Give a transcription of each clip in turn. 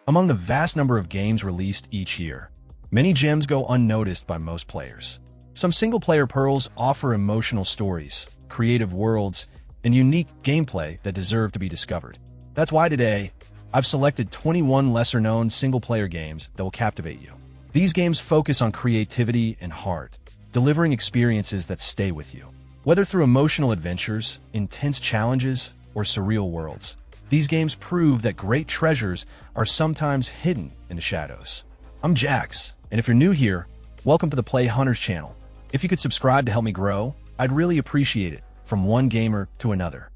Among the vast number of games released each year, many gems go unnoticed by most players. Some single-player pearls offer emotional stories, creative worlds, and unique gameplay that deserve to be discovered. That's why today, I've selected 21 lesser-known single-player games that will captivate you. These games focus on creativity and heart, delivering experiences that stay with you. Whether through emotional adventures, intense challenges, or surreal worlds, these games prove that great treasures are sometimes hidden in the shadows. I'm Jax, and if you're new here, welcome to the Play Hunters channel. If you could subscribe to help me grow, I'd really appreciate it, from one gamer to another.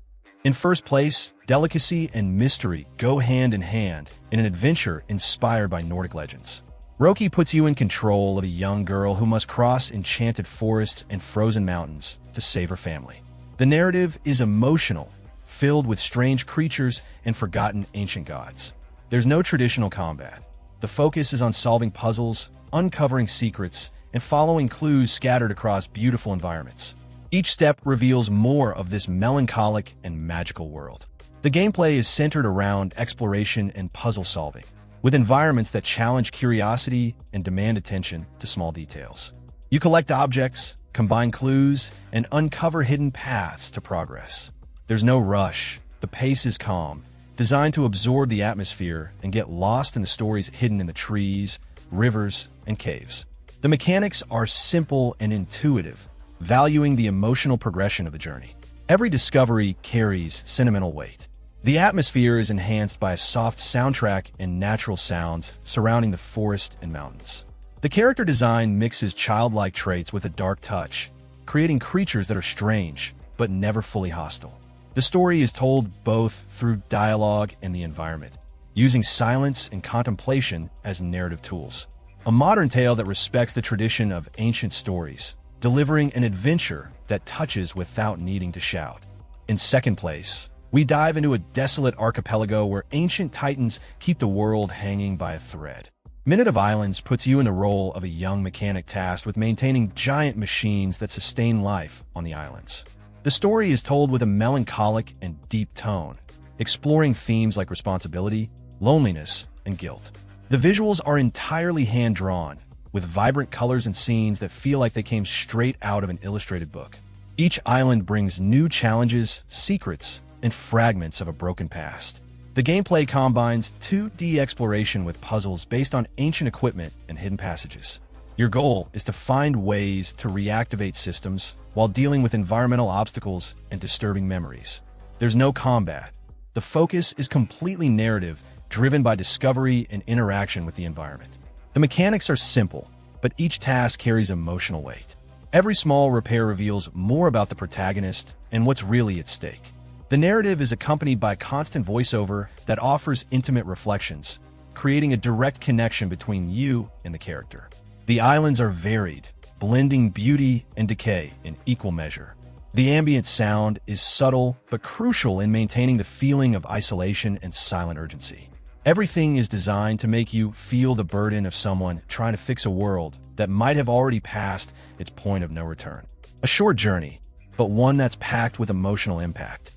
In first place, delicacy and mystery go hand in hand in an adventure inspired by Nordic legends. Röki puts you in control of a young girl who must cross enchanted forests and frozen mountains to save her family. The narrative is emotional, filled with strange creatures and forgotten ancient gods. There's no traditional combat. The focus is on solving puzzles, uncovering secrets, and following clues scattered across beautiful environments. Each step reveals more of this melancholic and magical world. The gameplay is centered around exploration and puzzle solving, with environments that challenge curiosity and demand attention to small details. You collect objects, combine clues, and uncover hidden paths to progress. There's no rush. The pace is calm, designed to absorb the atmosphere and get lost in the stories hidden in the trees, rivers, and caves. The mechanics are simple and intuitive, valuing the emotional progression of the journey. Every discovery carries sentimental weight. The atmosphere is enhanced by a soft soundtrack and natural sounds surrounding the forest and mountains. The character design mixes childlike traits with a dark touch, creating creatures that are strange, but never fully hostile. The story is told both through dialogue and the environment, using silence and contemplation as narrative tools. A modern tale that respects the tradition of ancient stories, delivering an adventure that touches without needing to shout. In second place, we dive into a desolate archipelago where ancient titans keep the world hanging by a thread. Minute of Islands puts you in the role of a young mechanic tasked with maintaining giant machines that sustain life on the islands. The story is told with a melancholic and deep tone, exploring themes like responsibility, loneliness, and guilt. The visuals are entirely hand-drawn, with vibrant colors and scenes that feel like they came straight out of an illustrated book. Each island brings new challenges, secrets, and fragments of a broken past. The gameplay combines 2D exploration with puzzles based on ancient equipment and hidden passages. Your goal is to find ways to reactivate systems while dealing with environmental obstacles and disturbing memories. There's no combat. The focus is completely narrative, driven by discovery and interaction with the environment. The mechanics are simple, but each task carries emotional weight. Every small repair reveals more about the protagonist and what's really at stake. The narrative is accompanied by constant voiceover that offers intimate reflections, creating a direct connection between you and the character. The islands are varied, blending beauty and decay in equal measure. The ambient sound is subtle but crucial in maintaining the feeling of isolation and silent urgency. Everything is designed to make you feel the burden of someone trying to fix a world that might have already passed its point of no return. A short journey, but one that's packed with emotional impact.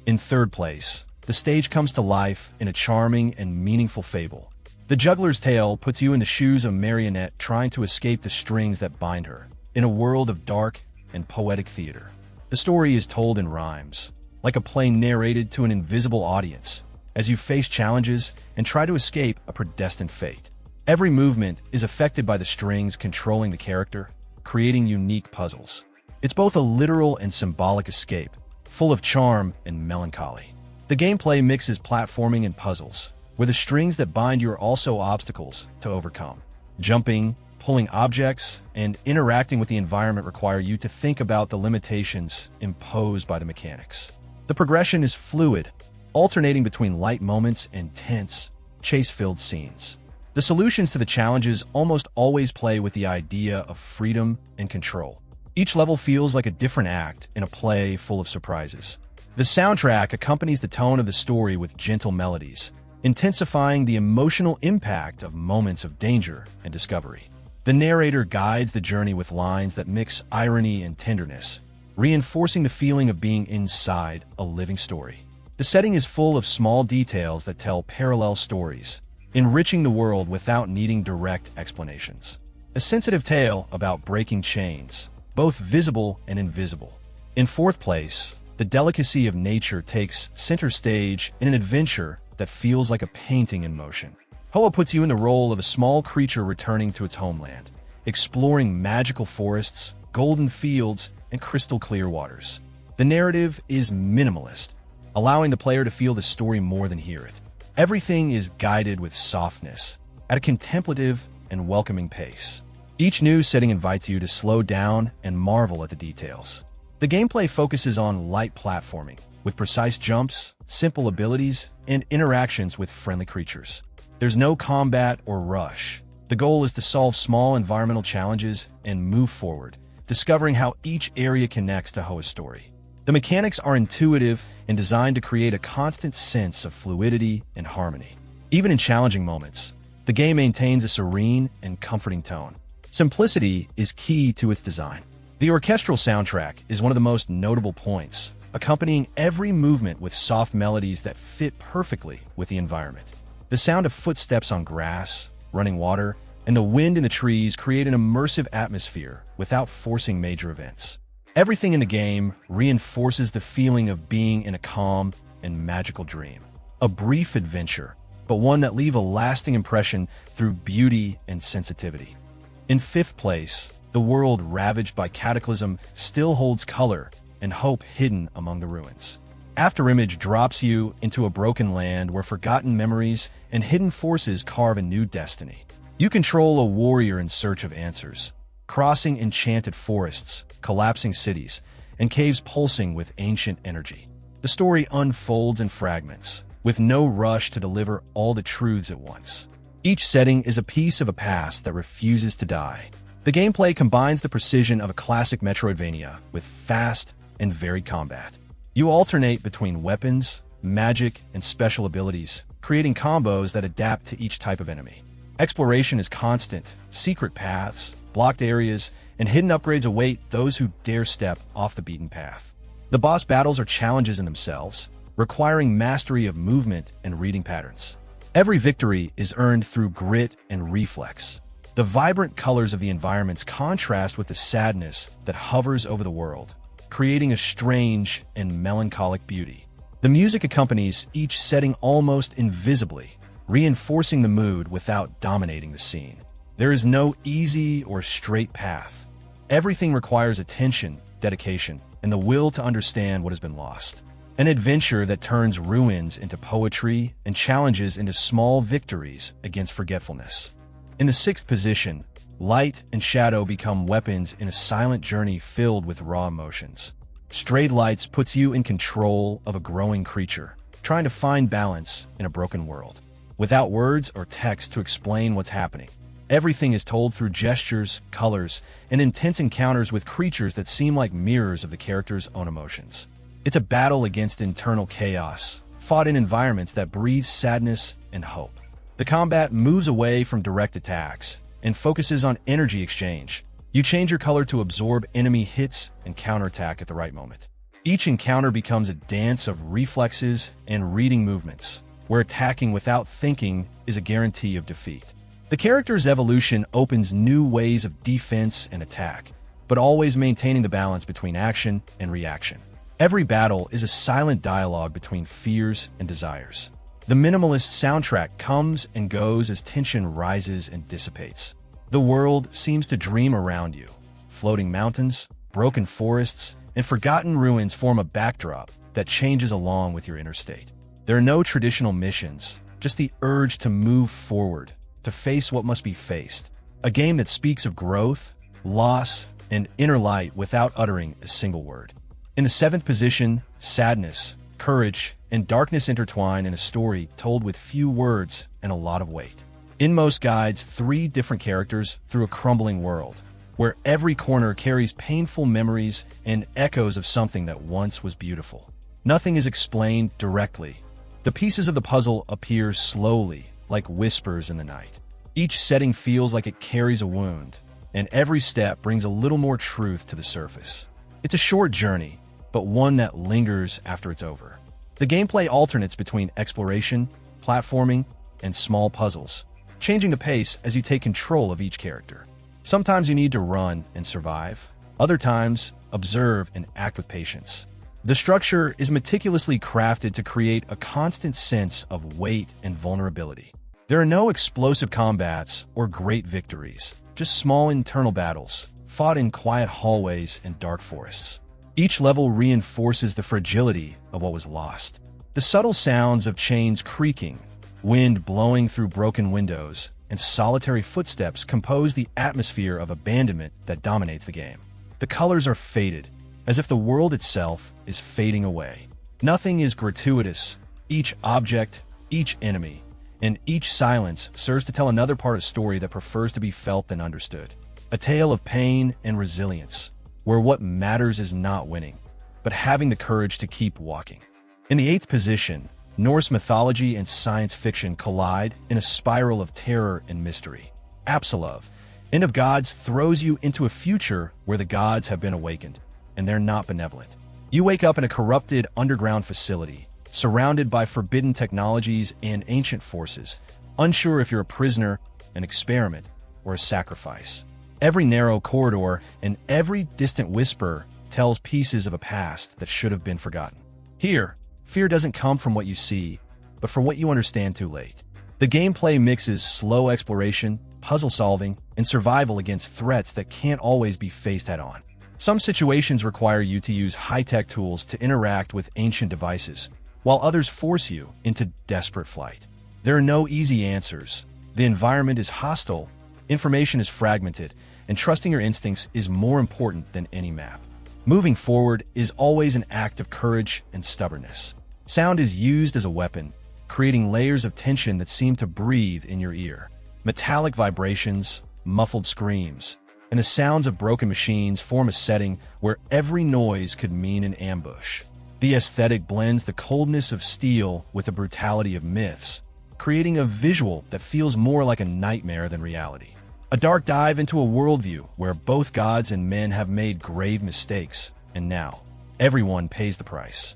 In third place, the stage comes to life in a charming and meaningful fable. The Juggler's Tale puts you in the shoes of Marionette trying to escape the strings that bind her, in a world of dark and poetic theater. The story is told in rhymes, like a play narrated to an invisible audience, as you face challenges and try to escape a predestined fate. Every movement is affected by the strings controlling the character, creating unique puzzles. It's both a literal and symbolic escape, full of charm and melancholy. The gameplay mixes platforming and puzzles, where the strings that bind you are also obstacles to overcome. Jumping, pulling objects, and interacting with the environment require you to think about the limitations imposed by the mechanics. The progression is fluid, alternating between light moments and tense, chase-filled scenes. The solutions to the challenges almost always play with the idea of freedom and control. Each level feels like a different act in a play full of surprises. The soundtrack accompanies the tone of the story with gentle melodies, intensifying the emotional impact of moments of danger and discovery. The narrator guides the journey with lines that mix irony and tenderness, reinforcing the feeling of being inside a living story. The setting is full of small details that tell parallel stories, enriching the world without needing direct explanations. A sensitive tale about breaking chains, both visible and invisible. In fourth place, the delicacy of nature takes center stage in an adventure that feels like a painting in motion. Hoa puts you in the role of a small creature returning to its homeland, exploring magical forests, golden fields, and crystal clear waters. The narrative is minimalist, allowing the player to feel the story more than hear it. Everything is guided with softness, at a contemplative and welcoming pace. Each new setting invites you to slow down and marvel at the details. The gameplay focuses on light platforming, with precise jumps, simple abilities, and interactions with friendly creatures. There's no combat or rush. The goal is to solve small environmental challenges and move forward, discovering how each area connects to Hoa's story. The mechanics are intuitive and designed to create a constant sense of fluidity and harmony. Even in challenging moments, the game maintains a serene and comforting tone. Simplicity is key to its design. The orchestral soundtrack is one of the most notable points, accompanying every movement with soft melodies that fit perfectly with the environment. The sound of footsteps on grass, running water, and the wind in the trees create an immersive atmosphere without forcing major events. Everything in the game reinforces the feeling of being in a calm and magical dream. A brief adventure, but one that leaves a lasting impression through beauty and sensitivity. In fifth place, the world ravaged by cataclysm still holds color and hope hidden among the ruins. Afterimage drops you into a broken land where forgotten memories and hidden forces carve a new destiny. You control a warrior in search of answers, crossing enchanted forests, collapsing cities, and caves pulsing with ancient energy. The story unfolds in fragments, with no rush to deliver all the truths at once. Each setting is a piece of a past that refuses to die. The gameplay combines the precision of a classic Metroidvania with fast and varied combat. You alternate between weapons, magic, and special abilities, creating combos that adapt to each type of enemy. Exploration is constant, secret paths, blocked areas, and hidden upgrades await those who dare step off the beaten path. The boss battles are challenges in themselves, requiring mastery of movement and reading patterns. Every victory is earned through grit and reflex. The vibrant colors of the environments contrast with the sadness that hovers over the world, creating a strange and melancholic beauty. The music accompanies each setting almost invisibly, reinforcing the mood without dominating the scene. There is no easy or straight path. Everything requires attention, dedication, and the will to understand what has been lost. An adventure that turns ruins into poetry and challenges into small victories against forgetfulness. In the sixth position, light and shadow become weapons in a silent journey filled with raw emotions. Strayed Lights puts you in control of a growing creature, trying to find balance in a broken world. Without words or text to explain what's happening, everything is told through gestures, colors, and intense encounters with creatures that seem like mirrors of the character's own emotions. It's a battle against internal chaos, fought in environments that breathe sadness and hope. The combat moves away from direct attacks and focuses on energy exchange. You change your color to absorb enemy hits and counterattack at the right moment. Each encounter becomes a dance of reflexes and reading movements, where attacking without thinking is a guarantee of defeat. The character's evolution opens new ways of defense and attack, but always maintaining the balance between action and reaction. Every battle is a silent dialogue between fears and desires. The minimalist soundtrack comes and goes as tension rises and dissipates. The world seems to dream around you. Floating mountains, broken forests, and forgotten ruins form a backdrop that changes along with your inner state. There are no traditional missions, just the urge to move forward, to face what must be faced. A game that speaks of growth, loss, and inner light without uttering a single word. In the seventh position, sadness, courage, and darkness intertwine in a story told with few words and a lot of weight. Inmost guides 3 different characters through a crumbling world, where every corner carries painful memories and echoes of something that once was beautiful. Nothing is explained directly. The pieces of the puzzle appear slowly, like whispers in the night. Each setting feels like it carries a wound, and every step brings a little more truth to the surface. It's a short journey, but one that lingers after it's over. The gameplay alternates between exploration, platforming, and small puzzles, changing the pace as you take control of each character. Sometimes you need to run and survive. Other times, observe and act with patience. The structure is meticulously crafted to create a constant sense of weight and vulnerability. There are no explosive combats or great victories, just small internal battles, fought in quiet hallways and dark forests. Each level reinforces the fragility of what was lost. The subtle sounds of chains creaking, wind blowing through broken windows, and solitary footsteps compose the atmosphere of abandonment that dominates the game. The colors are faded, as if the world itself is fading away. Nothing is gratuitous. Each object, each enemy, and each silence serves to tell another part of the story that prefers to be felt than understood. A tale of pain and resilience, where what matters is not winning, but having the courage to keep walking. In the 8th position, Norse mythology and science fiction collide in a spiral of terror and mystery. Apsulov, End of Gods, throws you into a future where the gods have been awakened, and they're not benevolent. You wake up in a corrupted underground facility, surrounded by forbidden technologies and ancient forces, unsure if you're a prisoner, an experiment, or a sacrifice. Every narrow corridor and every distant whisper tells pieces of a past that should have been forgotten. Here, fear doesn't come from what you see, but from what you understand too late. The gameplay mixes slow exploration, puzzle solving, and survival against threats that can't always be faced head-on. Some situations require you to use high-tech tools to interact with ancient devices, while others force you into desperate flight. There are no easy answers. The environment is hostile, information is fragmented, and trusting your instincts is more important than any map. Moving forward is always an act of courage and stubbornness. Sound is used as a weapon, creating layers of tension that seem to breathe in your ear. Metallic vibrations, muffled screams, and the sounds of broken machines form a setting where every noise could mean an ambush. The aesthetic blends the coldness of steel with the brutality of myths, creating a visual that feels more like a nightmare than reality. A dark dive into a worldview where both gods and men have made grave mistakes, and now, everyone pays the price.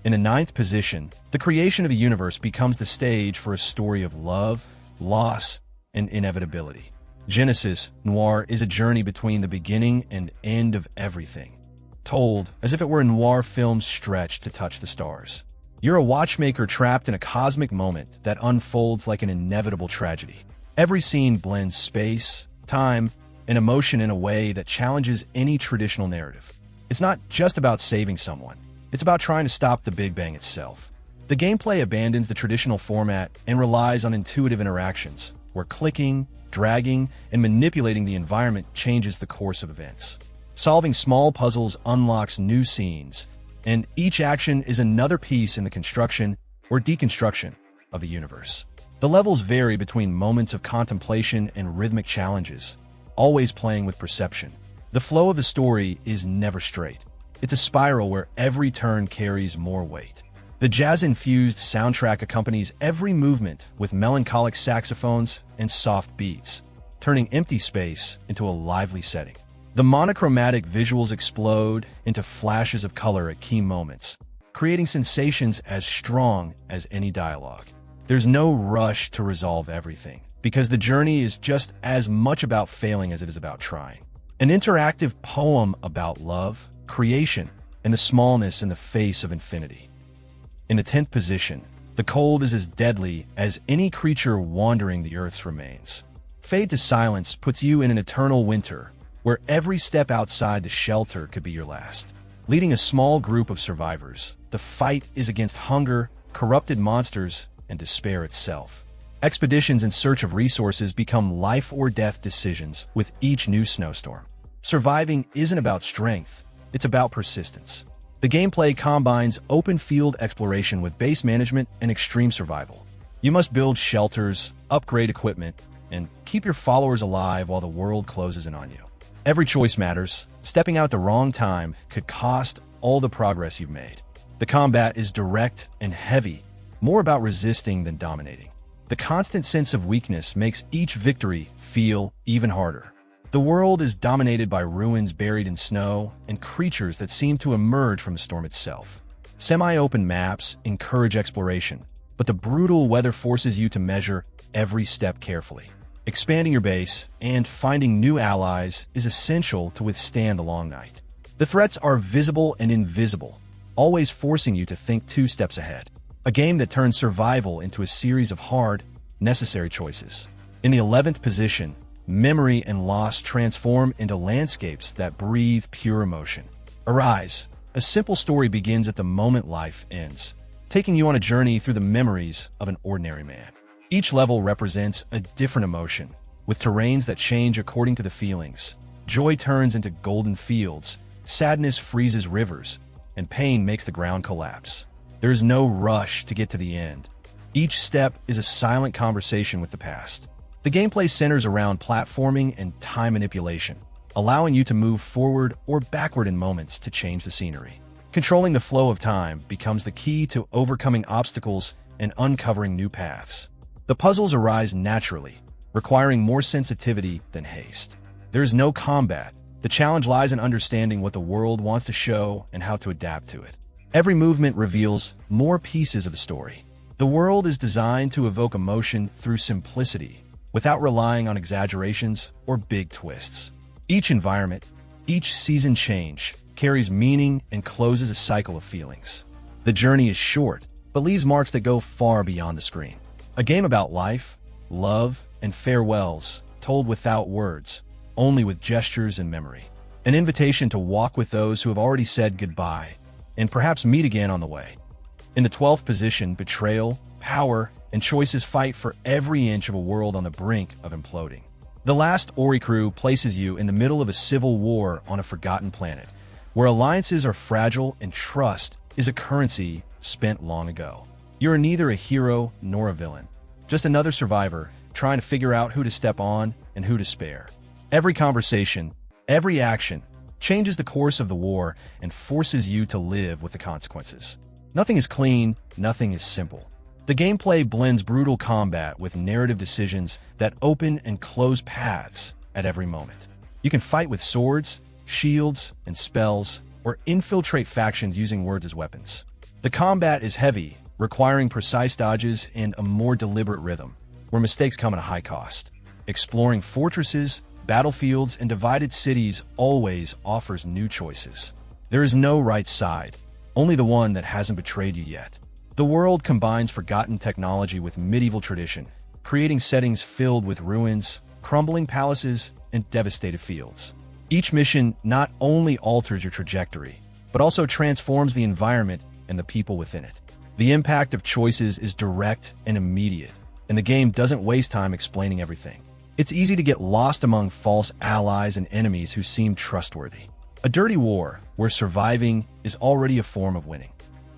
In the 9th position, the creation of the universe becomes the stage for a story of love, loss, and inevitability. Genesis, Noir is a journey between the beginning and end of everything, told as if it were a noir film stretched to touch the stars. You're a watchmaker trapped in a cosmic moment that unfolds like an inevitable tragedy. Every scene blends space, time, and emotion in a way that challenges any traditional narrative. It's not just about saving someone. It's about trying to stop the Big Bang itself. The gameplay abandons the traditional format and relies on intuitive interactions, where clicking, dragging, and manipulating the environment changes the course of events. Solving small puzzles unlocks new scenes, and each action is another piece in the construction or deconstruction of the universe. The levels vary between moments of contemplation and rhythmic challenges, always playing with perception. The flow of the story is never straight. It's a spiral where every turn carries more weight. The jazz-infused soundtrack accompanies every movement with melancholic saxophones and soft beats, turning empty space into a lively setting. The monochromatic visuals explode into flashes of color at key moments, creating sensations as strong as any dialogue. There's no rush to resolve everything, because the journey is just as much about failing as it is about trying. An interactive poem about love, creation, and the smallness in the face of infinity. In the 10th position, the cold is as deadly as any creature wandering the Earth's remains. Fade to Silence puts you in an eternal winter, where every step outside the shelter could be your last. Leading a small group of survivors, the fight is against hunger, corrupted monsters, and despair itself. Expeditions in search of resources become life-or-death decisions with each new snowstorm. Surviving isn't about strength, it's about persistence. The gameplay combines open-field exploration with base management and extreme survival. You must build shelters, upgrade equipment, and keep your followers alive while the world closes in on you. Every choice matters. Stepping out at the wrong time could cost all the progress you've made. The combat is direct and heavy, more about resisting than dominating. The constant sense of weakness makes each victory feel even harder. The world is dominated by ruins buried in snow and creatures that seem to emerge from the storm itself. Semi-open maps encourage exploration, but the brutal weather forces you to measure every step carefully. Expanding your base and finding new allies is essential to withstand the long night. The threats are visible and invisible, always forcing you to think 2 steps ahead. A game that turns survival into a series of hard, necessary choices. In the 11th position, memory and loss transform into landscapes that breathe pure emotion. Arise, a simple story begins at the moment life ends, taking you on a journey through the memories of an ordinary man. Each level represents a different emotion, with terrains that change according to the feelings. Joy turns into golden fields, sadness freezes rivers, and pain makes the ground collapse. There is no rush to get to the end. Each step is a silent conversation with the past. The gameplay centers around platforming and time manipulation, allowing you to move forward or backward in moments to change the scenery. Controlling the flow of time becomes the key to overcoming obstacles and uncovering new paths. The puzzles arise naturally, requiring more sensitivity than haste. There is no combat. The challenge lies in understanding what the world wants to show and how to adapt to it. Every movement reveals more pieces of the story. The world is designed to evoke emotion through simplicity, without relying on exaggerations or big twists. Each environment, each season change, carries meaning and closes a cycle of feelings. The journey is short, but leaves marks that go far beyond the screen. A game about life, love, and farewells, told without words, only with gestures and memory. An invitation to walk with those who have already said goodbye, and perhaps meet again on the way. In the 12th position, betrayal, power, and choices fight for every inch of a world on the brink of imploding. The Last Oricru places you in the middle of a civil war on a forgotten planet, where alliances are fragile and trust is a currency spent long ago. You're neither a hero nor a villain, just another survivor trying to figure out who to step on and who to spare. Every conversation, every action, changes the course of the war and forces you to live with the consequences. Nothing is clean, nothing is simple. The gameplay blends brutal combat with narrative decisions that open and close paths at every moment. You can fight with swords, shields, and spells, or infiltrate factions using words as weapons. The combat is heavy, requiring precise dodges and a more deliberate rhythm, where mistakes come at a high cost. Exploring fortresses, battlefields, and divided cities always offers new choices. There is no right side, only the one that hasn't betrayed you yet. The world combines forgotten technology with medieval tradition, creating settings filled with ruins, crumbling palaces, and devastated fields. Each mission not only alters your trajectory, but also transforms the environment and the people within it. The impact of choices is direct and immediate, and the game doesn't waste time explaining everything. It's easy to get lost among false allies and enemies who seem trustworthy. A dirty war where surviving is already a form of winning.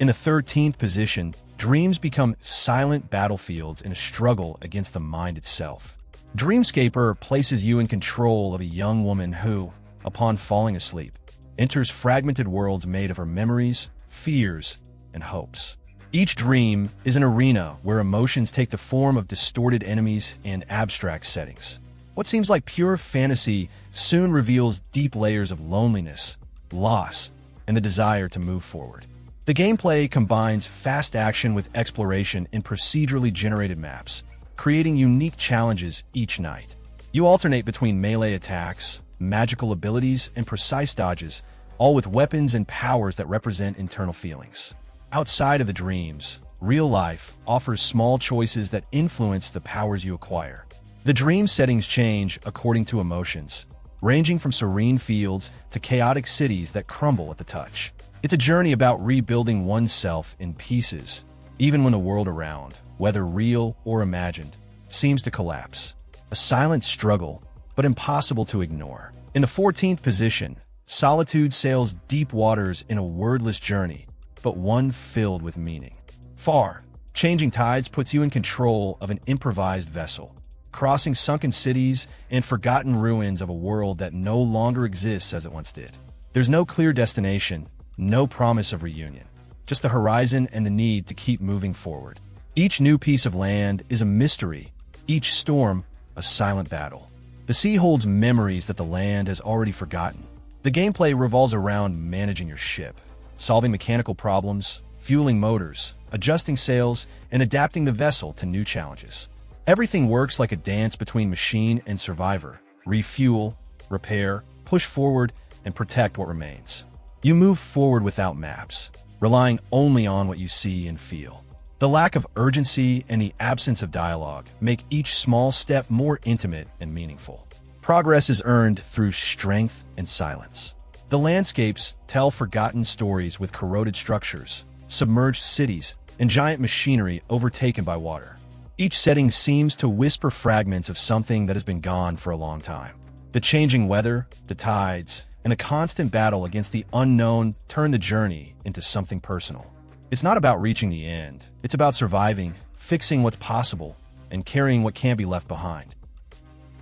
In the 13th position, dreams become silent battlefields in a struggle against the mind itself. Dreamscaper places you in control of a young woman who, upon falling asleep, enters fragmented worlds made of her memories, fears, and hopes. Each dream is an arena where emotions take the form of distorted enemies and abstract settings. What seems like pure fantasy soon reveals deep layers of loneliness, loss, and the desire to move forward. The gameplay combines fast action with exploration in procedurally generated maps, creating unique challenges each night. You alternate between melee attacks, magical abilities, and precise dodges, all with weapons and powers that represent internal feelings. Outside of the dreams, real life offers small choices that influence the powers you acquire. The dream settings change according to emotions, ranging from serene fields to chaotic cities that crumble at the touch. It's a journey about rebuilding oneself in pieces, even when the world around, whether real or imagined, seems to collapse. A silent struggle, but impossible to ignore. In the 14th position, solitude sails deep waters in a wordless journey, but one filled with meaning. Far, changing tides puts you in control of an improvised vessel, crossing sunken cities and forgotten ruins of a world that no longer exists as it once did. There's no clear destination, no promise of reunion, just the horizon and the need to keep moving forward. Each new piece of land is a mystery, each storm a silent battle. The sea holds memories that the land has already forgotten. The gameplay revolves around managing your ship, solving mechanical problems, fueling motors, adjusting sails, and adapting the vessel to new challenges. Everything works like a dance between machine and survivor. Refuel, repair, push forward, and protect what remains. You move forward without maps, relying only on what you see and feel. The lack of urgency and the absence of dialogue make each small step more intimate and meaningful. Progress is earned through strength and silence. The landscapes tell forgotten stories with corroded structures, submerged cities, and giant machinery overtaken by water. Each setting seems to whisper fragments of something that has been gone for a long time. The changing weather, the tides, and a constant battle against the unknown turn the journey into something personal. It's not about reaching the end. It's about surviving, fixing what's possible, and carrying what can't be left behind.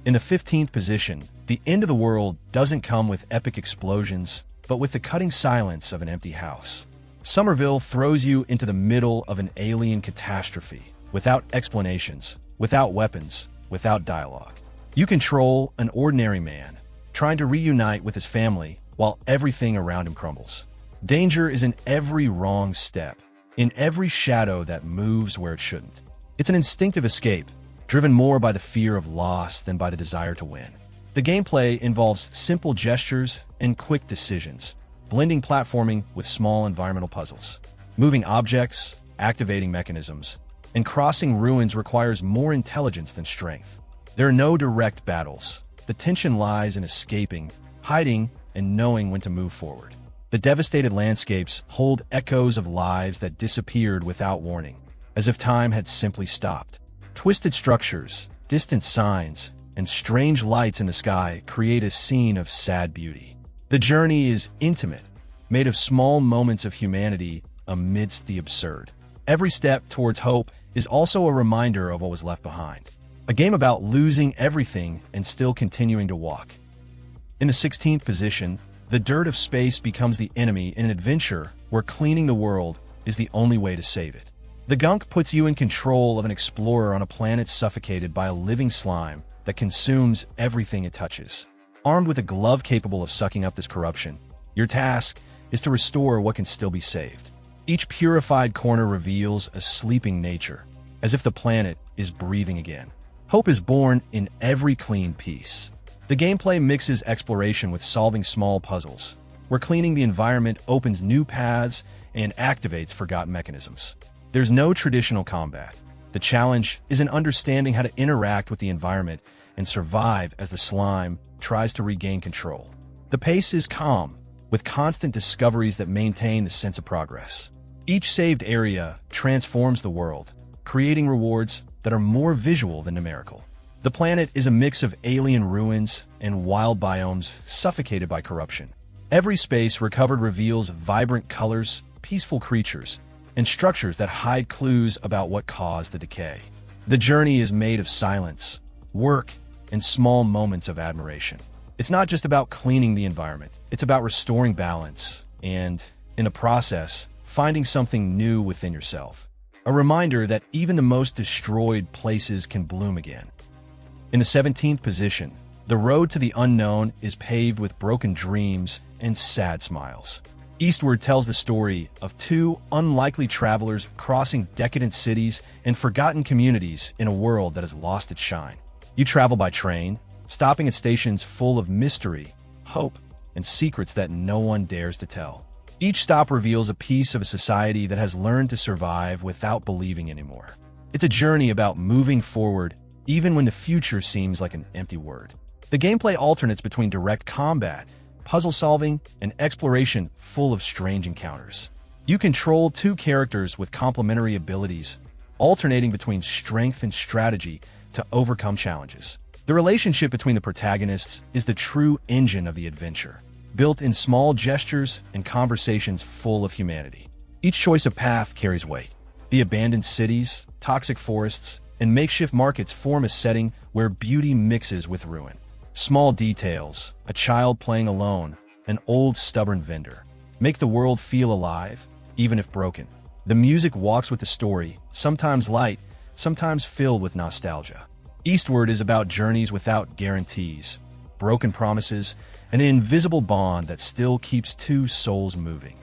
In the 15th position, the end of the world doesn't come with epic explosions, but with the cutting silence of an empty house. Somerville throws you into the middle of an alien catastrophe, without explanations, without weapons, without dialogue. You control an ordinary man, trying to reunite with his family while everything around him crumbles. Danger is in every wrong step, in every shadow that moves where it shouldn't. It's an instinctive escape, driven more by the fear of loss than by the desire to win. The gameplay involves simple gestures and quick decisions, blending platforming with small environmental puzzles. Moving objects, activating mechanisms, and crossing ruins requires more intelligence than strength. There are no direct battles. The tension lies in escaping, hiding, and knowing when to move forward. The devastated landscapes hold echoes of lives that disappeared without warning, as if time had simply stopped. Twisted structures, distant signs, and strange lights in the sky create a scene of sad beauty. The journey is intimate, made of small moments of humanity amidst the absurd. Every step towards hope is also a reminder of what was left behind. A game about losing everything and still continuing to walk. In the 16th position, the dirt of space becomes the enemy in an adventure where cleaning the world is the only way to save it. The Gunk puts you in control of an explorer on a planet suffocated by a living slime that consumes everything it touches. Armed with a glove capable of sucking up this corruption, your task is to restore what can still be saved. Each purified corner reveals a sleeping nature, as if the planet is breathing again. Hope is born in every clean piece. The gameplay mixes exploration with solving small puzzles, where cleaning the environment opens new paths and activates forgotten mechanisms. There's no traditional combat. The challenge is in understanding how to interact with the environment and survive as the slime tries to regain control. The pace is calm, with constant discoveries that maintain the sense of progress. Each saved area transforms the world, creating rewards that are more visual than numerical. The planet is a mix of alien ruins and wild biomes suffocated by corruption. Every space recovered reveals vibrant colors, peaceful creatures, and structures that hide clues about what caused the decay. The journey is made of silence, work, and small moments of admiration. It's not just about cleaning the environment. It's about restoring balance and, in the process, finding something new within yourself. A reminder that even the most destroyed places can bloom again. In the 17th position, the road to the unknown is paved with broken dreams and sad smiles. Eastward tells the story of two unlikely travelers crossing decadent cities and forgotten communities in a world that has lost its shine. You travel by train, stopping at stations full of mystery, hope, and secrets that no one dares to tell. Each stop reveals a piece of a society that has learned to survive without believing anymore. It's a journey about moving forward, even when the future seems like an empty word. The gameplay alternates between direct combat, puzzle solving, and exploration full of strange encounters. You control two characters with complementary abilities, alternating between strength and strategy to overcome challenges. The relationship between the protagonists is the true engine of the adventure, built in small gestures and conversations full of humanity. Each choice of path carries weight. The abandoned cities, toxic forests, and makeshift markets form a setting where beauty mixes with ruin. Small details, a child playing alone, an old stubborn vendor, make the world feel alive, even if broken. The music walks with the story, sometimes light, sometimes filled with nostalgia. Eastward is about journeys without guarantees, broken promises, and an invisible bond that still keeps two souls moving.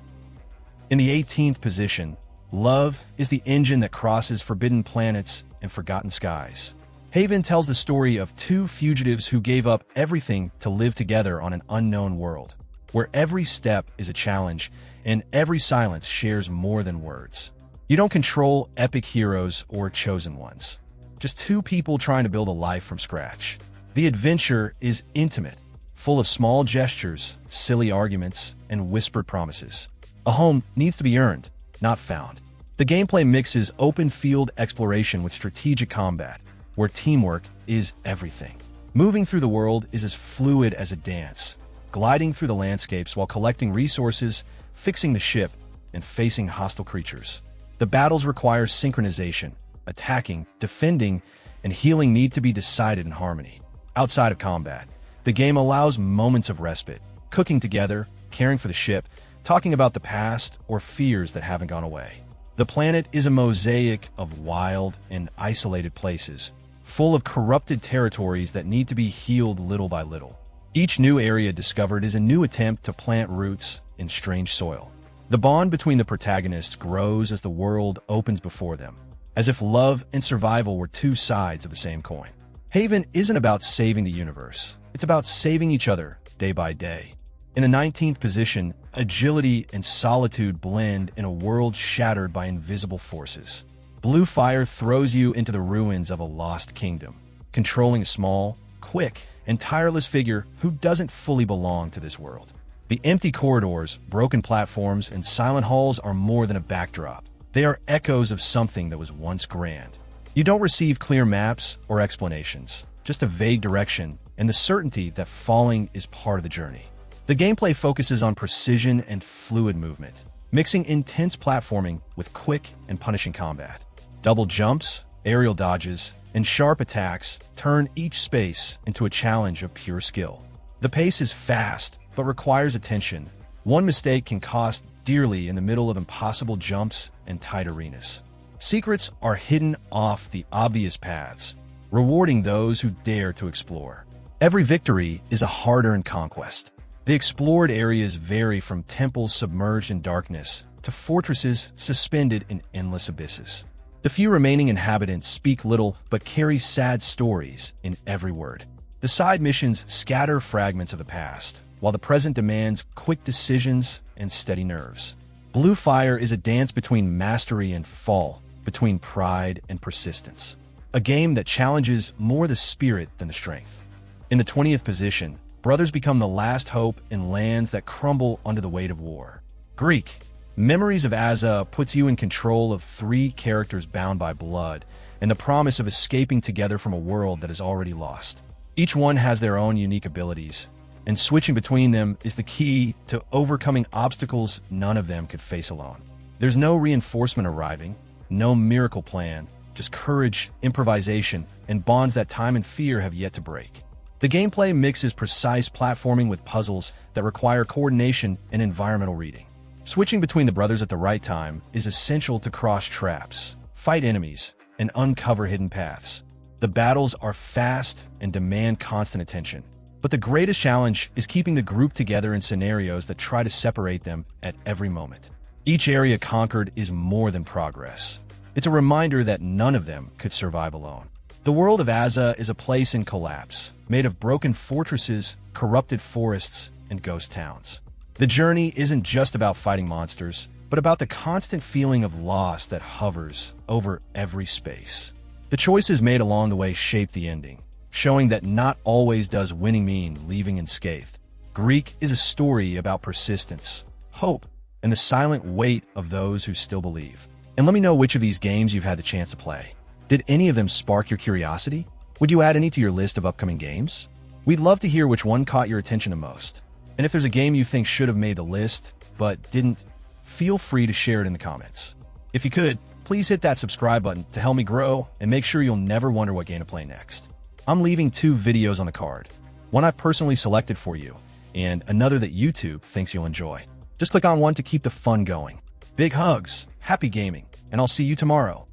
In the 18th position, love is the engine that crosses forbidden planets and forgotten skies. Haven tells the story of two fugitives who gave up everything to live together on an unknown world, where every step is a challenge and every silence shares more than words. You don't control epic heroes or chosen ones, just two people trying to build a life from scratch. The adventure is intimate, full of small gestures, silly arguments, and whispered promises. A home needs to be earned, not found. The gameplay mixes open field exploration with strategic combat, where teamwork is everything. Moving through the world is as fluid as a dance, gliding through the landscapes while collecting resources, fixing the ship, and facing hostile creatures. The battles require synchronization. Attacking, defending, and healing need to be decided in harmony. Outside of combat, the game allows moments of respite, cooking together, caring for the ship, talking about the past or fears that haven't gone away. The planet is a mosaic of wild and isolated places, full of corrupted territories that need to be healed little by little. Each new area discovered is a new attempt to plant roots in strange soil. The bond between the protagonists grows as the world opens before them, as if love and survival were two sides of the same coin. Haven isn't about saving the universe. It's about saving each other day by day. In the 19th position, agility and solitude blend in a world shattered by invisible forces. Blue fire throws you into the ruins of a lost kingdom, controlling a small, quick, and tireless figure who doesn't fully belong to this world. The empty corridors, broken platforms, and silent halls are more than a backdrop. They are echoes of something that was once grand. You don't receive clear maps or explanations, just a vague direction and the certainty that falling is part of the journey. The gameplay focuses on precision and fluid movement, mixing intense platforming with quick and punishing combat. Double jumps, aerial dodges, and sharp attacks turn each space into a challenge of pure skill. The pace is fast, but requires attention. One mistake can cost dearly in the middle of impossible jumps and tight arenas. Secrets are hidden off the obvious paths, rewarding those who dare to explore. Every victory is a hard-earned conquest. The explored areas vary from temples submerged in darkness to fortresses suspended in endless abysses. The few remaining inhabitants speak little but carry sad stories in every word. The side missions scatter fragments of the past, while the present demands quick decisions and steady nerves. Blue Fire is a dance between mastery and fall, between pride and persistence. A game that challenges more the spirit than the strength. In the 20th position, brothers become the last hope in lands that crumble under the weight of war. Greak, Memories of Azur puts you in control of three characters bound by blood and the promise of escaping together from a world that is already lost. Each one has their own unique abilities, and switching between them is the key to overcoming obstacles none of them could face alone. There's no reinforcement arriving, no miracle plan, just courage, improvisation, and bonds that time and fear have yet to break. The gameplay mixes precise platforming with puzzles that require coordination and environmental reading. Switching between the brothers at the right time is essential to cross traps, fight enemies, and uncover hidden paths. The battles are fast and demand constant attention. But the greatest challenge is keeping the group together in scenarios that try to separate them at every moment. Each area conquered is more than progress. It's a reminder that none of them could survive alone. The world of Azur is a place in collapse, made of broken fortresses, corrupted forests, and ghost towns. The journey isn't just about fighting monsters, but about the constant feeling of loss that hovers over every space. The choices made along the way shape the ending, showing that not always does winning mean leaving unscathed. Greak is a story about persistence, hope, and the silent weight of those who still believe. And let me know which of these games you've had the chance to play. Did any of them spark your curiosity? Would you add any to your list of upcoming games? We'd love to hear which one caught your attention the most. And if there's a game you think should have made the list, but didn't, feel free to share it in the comments. If you could, please hit that subscribe button to help me grow and make sure you'll never wonder what game to play next. I'm leaving 2 videos on the card, one I've personally selected for you, and another that YouTube thinks you'll enjoy. Just click on one to keep the fun going. Big hugs, happy gaming, and I'll see you tomorrow.